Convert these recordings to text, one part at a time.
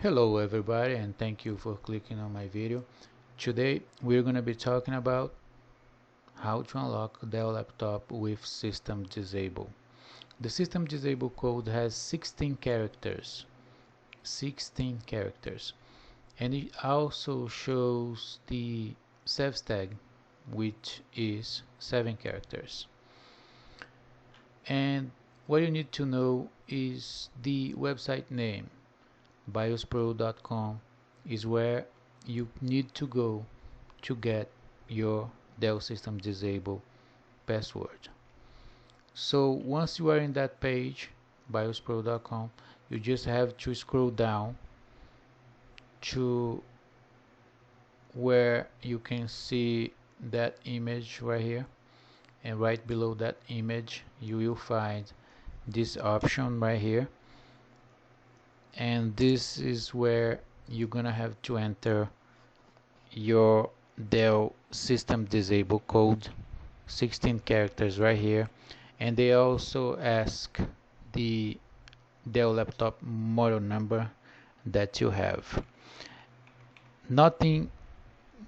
Hello everybody, and thank you for clicking on my video. Today we're going to be talking about how to unlock Dell laptop with system disable. The system disable code has 16 characters. 16 characters. And it also shows the saves tag, which is 7 characters. And what you need to know is the website name. biospro.com is where you need to go to get your Dell system disable password. So once you are in that page, biospro.com, you just have to scroll down to where you can see that image right here, and right below that image you will find this option right here, and this is where you're gonna have to enter your Dell system disable code, 16 characters right here, and they also ask the Dell laptop model number that you have.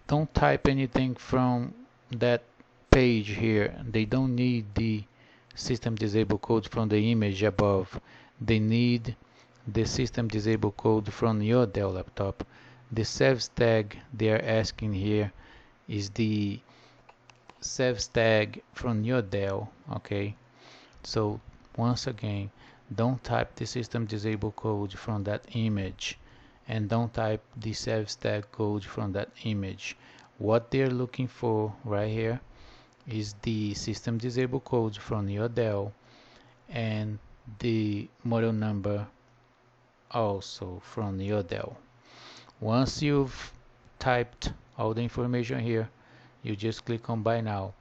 Don't type anything from that page here. They don't need the system disable code from the image above. They need the system disable code from your Dell laptop. The saves tag they are asking here is the saves tag from your Dell. Okay, so once again, don't type the system disable code from that image, and don't type the saves tag code from that image. What they're looking for right here is the system disable code from your Dell and the model number also from your Dell. Once you've typed all the information here, you just click on buy now,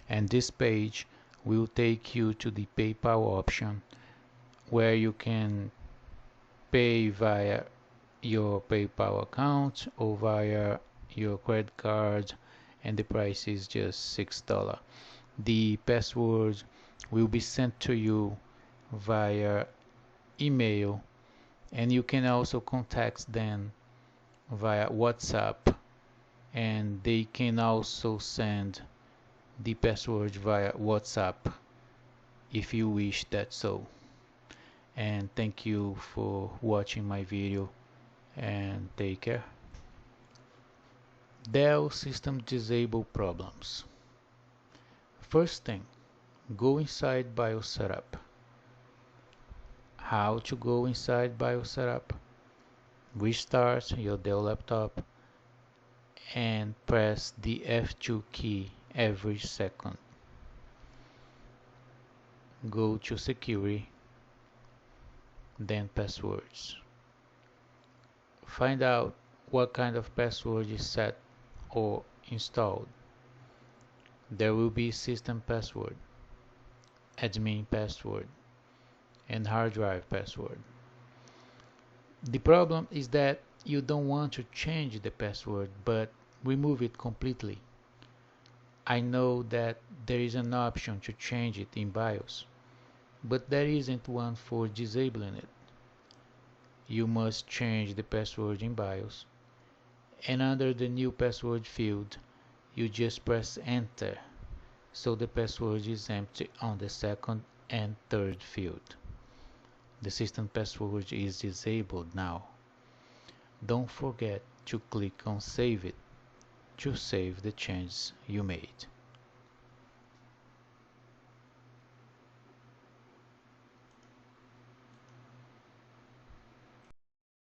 and this page will take you to the PayPal option where you can pay via your PayPal account or via your credit card, and the price is just $6. The password will be sent to you via email, and you can also contact them via WhatsApp, and they can also send the password via WhatsApp if you wish that so. And thank you for watching my video, and take care. Dell system disable problems. First thing, go inside BIOS setup. How to go inside BIOS setup? Restart your Dell laptop and press the F2 key every second. Go to security, then passwords. Find out what kind of password is set or installed. There will be system password, admin password, and hard drive password. The problem is that you don't want to change the password but remove it completely. I know that there is an option to change it in BIOS, but there isn't one for disabling it. You must change the password in BIOS, and under the new password field you just press enter, so the password is empty on the second and third field. The system password is disabled now. Don't forget to click on save it to save the changes you made.